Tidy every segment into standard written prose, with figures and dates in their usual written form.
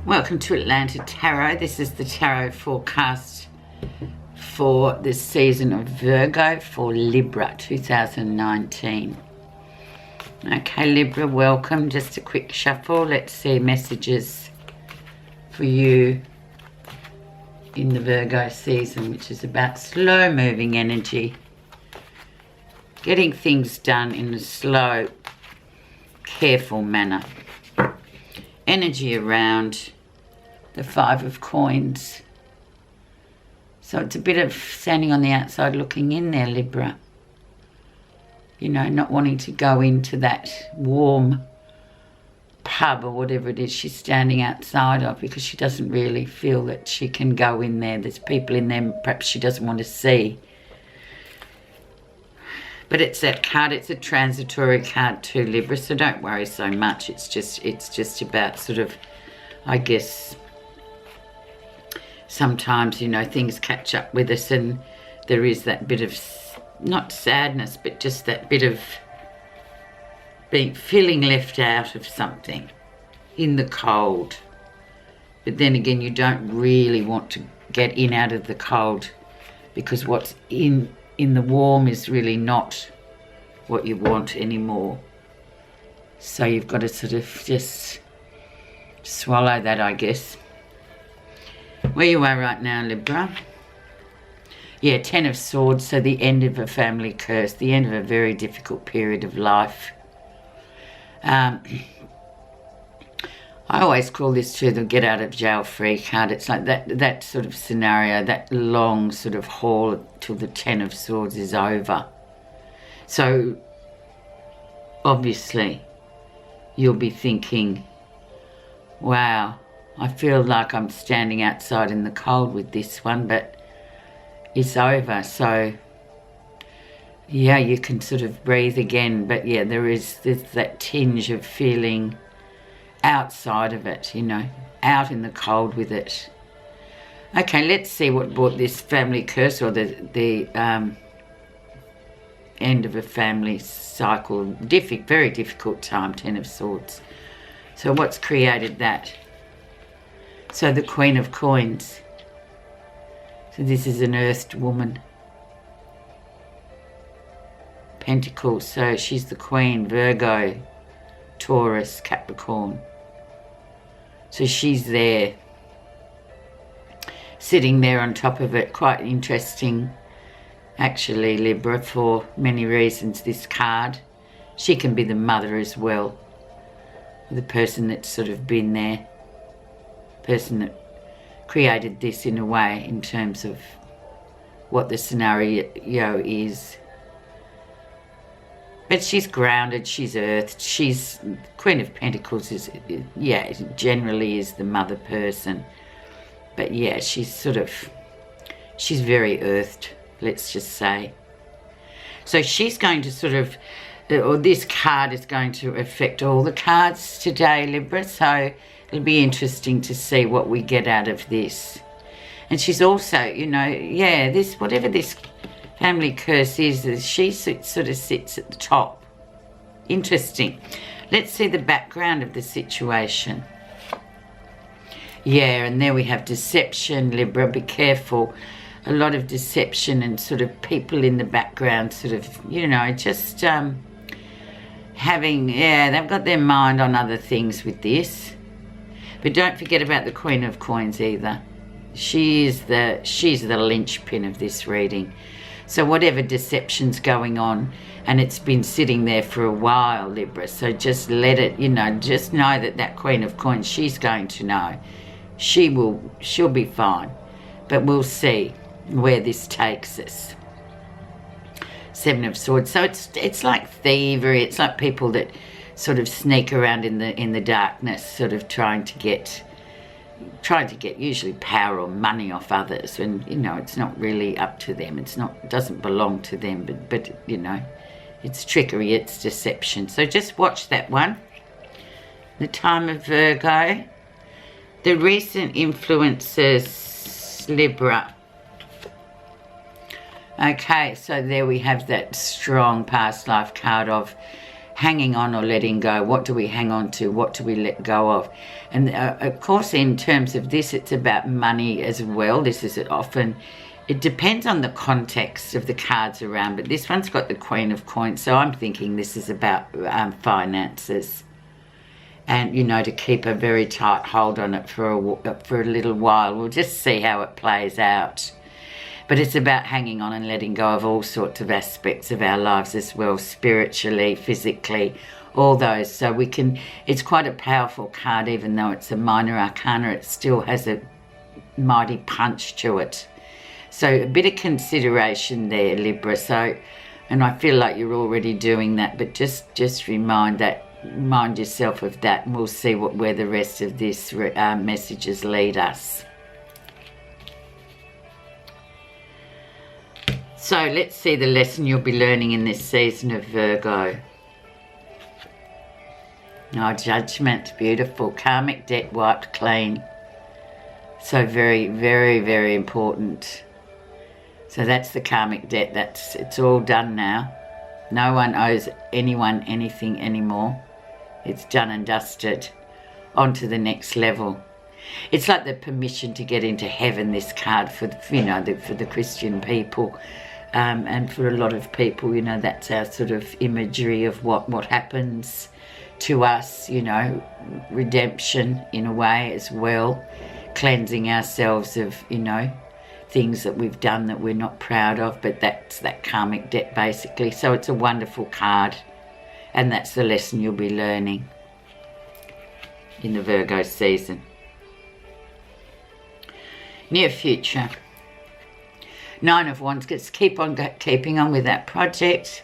Welcome to Atlanta Tarot. This is the tarot forecast for the season of Virgo for Libra 2019. Okay, Libra, welcome. Just a quick shuffle. Let's see messages for you in the Virgo season, which is about slow-moving energy. Getting things done in a slow, careful manner. Energy around the Five of Coins. So it's a bit of standing on the outside looking in there, Libra. You know, not wanting to go into that warm pub or whatever it is she's standing outside of, because she doesn't really feel that she can go in there. There's people in there perhaps she doesn't want to see. But it's that card, it's a transitory card too, Libra, so don't worry so much. It's just about sort of, I guess, sometimes, you know, things catch up with us and there is that bit of, not sadness, but just that bit of feeling left out of something in the cold. But then again, you don't really want to get in out of the cold, because what's in the warm is really not what you want anymore. So you've got to sort of just swallow that, I guess. Where you are right now, Libra. Yeah, Ten of Swords, so the end of a family curse, the end of a very difficult period of life. I always call this too the get out of jail free card. It's like that sort of scenario, that long sort of haul till the Ten of Swords is over. So obviously you'll be thinking, wow, I feel like I'm standing outside in the cold with this one, but it's over. So yeah, you can sort of breathe again. But yeah, there's that tinge of feeling outside of it, you know, out in the cold with it. Okay, let's see what brought this family curse, or the end of a family cycle. Very difficult time, Ten of Swords. So what's created that? So the Queen of Coins. So this is an earthed woman. Pentacles, so she's the Queen, Virgo, Taurus, Capricorn. So she's there, sitting there on top of it. Quite interesting, actually, Libra, for many reasons, this card. She can be the mother as well, the person that's sort of been there, person that created this in a way, in terms of what the scenario is. But she's grounded, she's earthed, she's Queen of Pentacles is, yeah, generally is the mother person. But yeah, she's very earthed, let's just say. So she's going to sort of, or this card is going to affect all the cards today, Libra. So it'll be interesting to see what we get out of this. And she's also, you know, yeah, this, whatever this family curse is, she sort of sits at the top. Interesting. Let's see the background of the situation. Yeah, and there we have deception, Libra. Be careful. A lot of deception and sort of people in the background sort of, you know, just having, yeah, they've got their mind on other things with this. But don't forget about the Queen of Coins either. She's the linchpin of this reading. So whatever deception's going on, and it's been sitting there for a while, Libra, so just let it, you know, just know that Queen of Coins, she's going to know. She'll be fine. But we'll see where this takes us. Seven of Swords. So it's like thievery. It's like people that sort of sneak around in the darkness, sort of trying to get usually power or money off others, and you know, it's not really up to them. It doesn't belong to them, but you know, it's trickery, it's deception. So just watch that one. The time of Virgo. The recent influences, Libra. Okay, so there we have that strong past life card of hanging on or letting go. What do we hang on to? What do we let go of? And of course, in terms of this, it's about money as well. This is often, it depends on the context of the cards around, but this one's got the Queen of Coins, so I'm thinking this is about finances. And, you know, to keep a very tight hold on it for a little while. We'll just see how it plays out. But it's about hanging on and letting go of all sorts of aspects of our lives as well, spiritually, physically, all those. So we can, it's quite a powerful card, even though it's a minor arcana, it still has a mighty punch to it. So a bit of consideration there, Libra. So, and I feel like you're already doing that, but just remind yourself of that, and we'll see where the rest of this messages lead us. So let's see the lesson you'll be learning in this season of Virgo. Oh, Judgment, beautiful. Karmic debt wiped clean. So very, very, very important. So that's the karmic debt. It's all done now. No one owes anyone anything anymore. It's done and dusted. On to the next level. It's like the permission to get into heaven, this card, for the Christian people. And for a lot of people, you know, that's our sort of imagery of what happens to us, you know, redemption in a way as well, cleansing ourselves of, you know, things that we've done that we're not proud of, but that's that karmic debt basically. So it's a wonderful card, and that's the lesson you'll be learning in the Virgo season. Near future. 9 of Wands, just keep on keeping on with that project.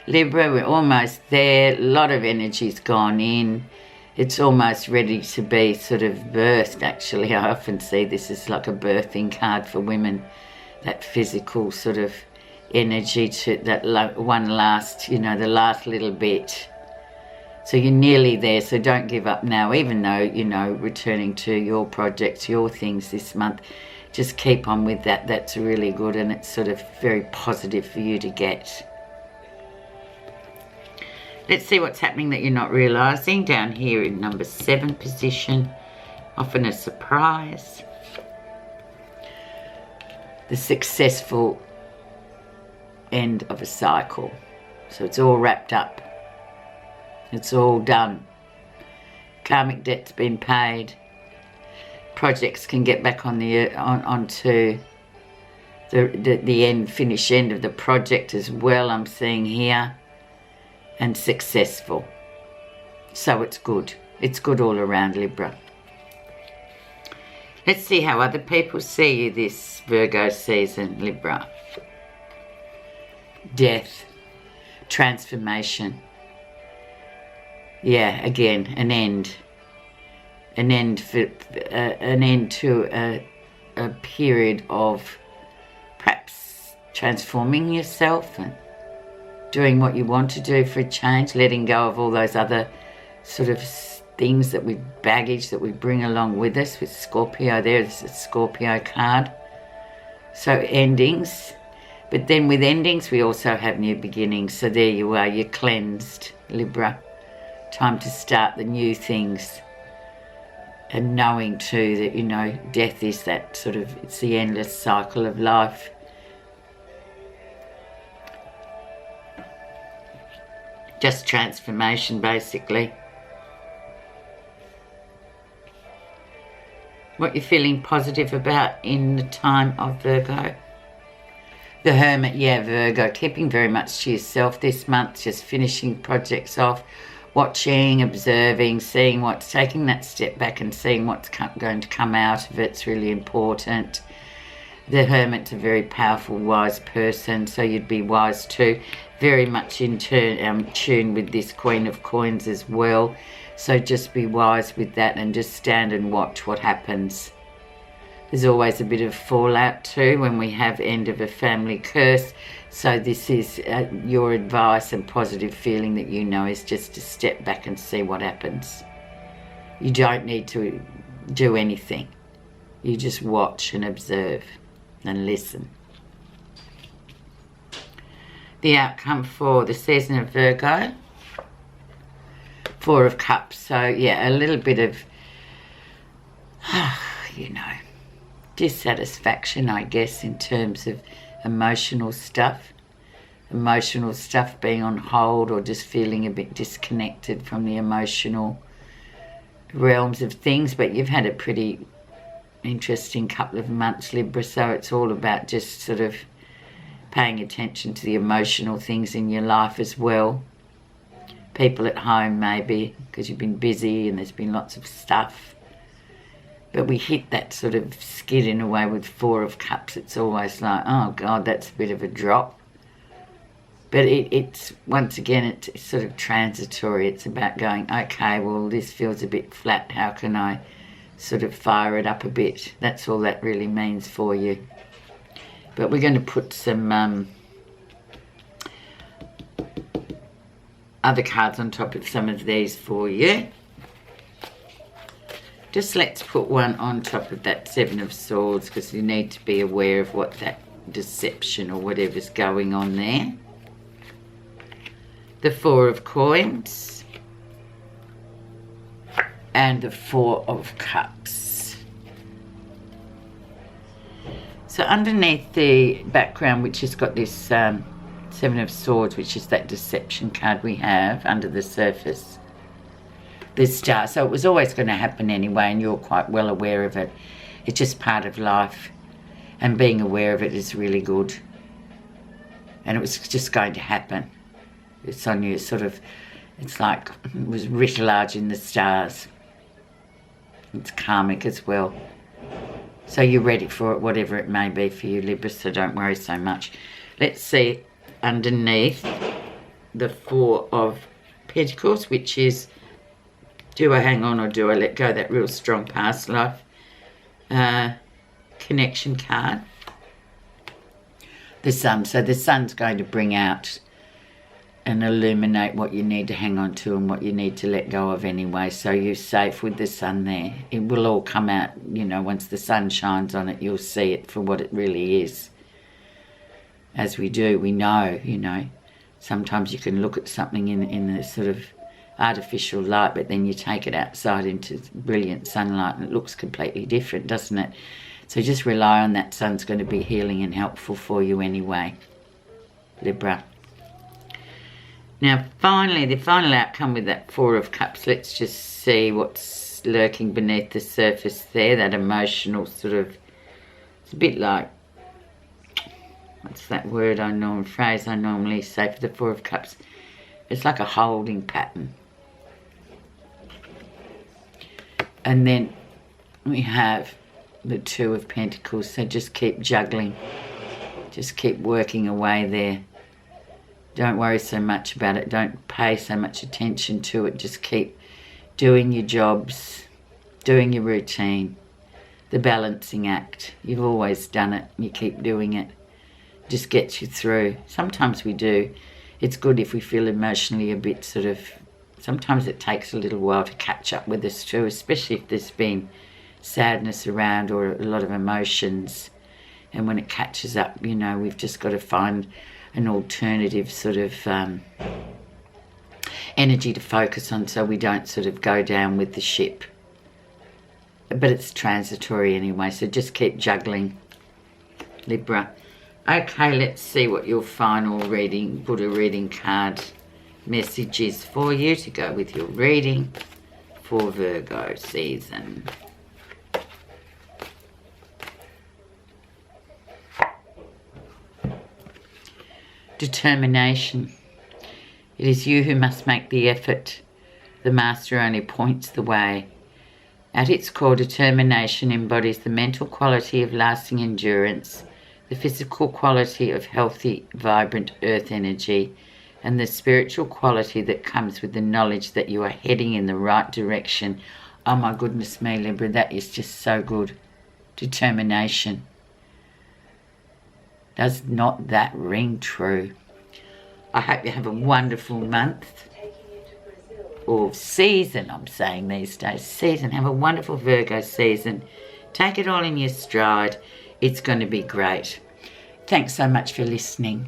Libra, we're almost there. A lot of energy's gone in. It's almost ready to be sort of birthed, actually. I often see this as like a birthing card for women. That physical sort of energy to that one last, you know, the last little bit. So you're nearly there, so don't give up now, even though, you know, returning to your projects, your things this month. Just keep on with that. That's really good, and it's sort of very positive for you to get. Let's see what's happening that you're not realising down here in number 7 position. Often a surprise. The successful end of a cycle. So it's all wrapped up. It's all done. Karmic debt's been paid. Projects can get back on onto the end, finish end of the project as well, I'm seeing here, and successful. So it's good. It's good all around, Libra. Let's see how other people see you this Virgo season, Libra. Death, transformation. Yeah, again, an end. An end to a period of perhaps transforming yourself and doing what you want to do for a change, letting go of all those other sort of things that baggage that we bring along with us. With Scorpio, there's a Scorpio card. So endings, but then with endings we also have new beginnings. So there you are, you're cleansed, Libra. Time to start the new things. And knowing too that, you know, death is that sort of, it's the endless cycle of life. Just transformation, basically. What you're feeling positive about in the time of Virgo? The Hermit, yeah, Virgo, keeping very much to yourself this month, just finishing projects off. Watching, observing, seeing what's, taking that step back and seeing what's going to come out of it's really important. The Hermit's a very powerful, wise person, so you'd be wise too. Very much in tune with this Queen of Coins as well. So just be wise with that and just stand and watch what happens. There's always a bit of fallout too when we have end of a family curse. So this is your advice and positive feeling that you know is just to step back and see what happens. You don't need to do anything. You just watch and observe and listen. The outcome for the season of Virgo. Four of Cups. So, yeah, a little bit of, you know, dissatisfaction, I guess, in terms of emotional stuff. Emotional stuff being on hold, or just feeling a bit disconnected from the emotional realms of things. But you've had a pretty interesting couple of months, Libra, so it's all about just sort of paying attention to the emotional things in your life as well. People at home maybe, because you've been busy and there's been lots of stuff. But we hit that sort of skid in a way with Four of Cups. It's always like, oh God, that's a bit of a drop. But it's once again, it's sort of transitory. It's about going, okay, well, this feels a bit flat. How can I sort of fire it up a bit? That's all that really means for you. But we're going to put some other cards on top of some of these for you. Just let's put one on top of that Seven of Swords, because you need to be aware of what that deception or whatever's going on there. The Four of Coins and the Four of Cups. So underneath the background, which has got this Seven of Swords, which is that deception card we have under the surface, this star. So it was always going to happen anyway, and you're quite well aware of it. It's just part of life, and being aware of it is really good. And it was just going to happen. It's on you, sort of, it's like it was writ large in the stars. It's karmic as well. So you're ready for it, whatever it may be for you, Libra, so don't worry so much. Let's see underneath the Four of Pentacles, which is, do I hang on or do I let go? That real strong past life connection card. The Sun. So the Sun's going to bring out and illuminate what you need to hang on to and what you need to let go of anyway. So you're safe with the Sun there. It will all come out, you know, once the sun shines on it, you'll see it for what it really is. As we do, we know, you know, sometimes you can look at something in a sort of artificial light, but then you take it outside into brilliant sunlight and it looks completely different, doesn't it? So just rely on that Sun's going to be healing and helpful for you anyway, Libra. Now, finally, the final outcome with that Four of Cups, let's just see what's lurking beneath the surface there, that emotional sort of, it's a bit like, what's that word phrase I normally say for the Four of Cups? It's like a holding pattern. And then we have the Two of Pentacles, so just keep juggling, just keep working away there. Don't worry so much about it. Don't pay so much attention to it. Just keep doing your jobs, doing your routine, the balancing act. You've always done it. You keep doing it. Just gets you through. Sometimes we do. It's good if we feel emotionally a bit sort of, sometimes it takes a little while to catch up with us too, especially if there's been sadness around or a lot of emotions. And when it catches up, you know, we've just got to find an alternative sort of energy to focus on so we don't sort of go down with the ship. But it's transitory anyway, so just keep juggling, Libra. Okay, let's see what your final reading, Buddha reading card message is for you to go with your reading for Virgo season. Determination. It is you who must make the effort. The Master only points the way. At its core, determination embodies the mental quality of lasting endurance, the physical quality of healthy, vibrant earth energy, and the spiritual quality that comes with the knowledge that you are heading in the right direction. Oh my goodness me, Libra, that is just so good. Determination. Does not that ring true? I hope you have a wonderful month. Or season, I'm saying these days. Season. Have a wonderful Virgo season. Take it all in your stride. It's going to be great. Thanks so much for listening.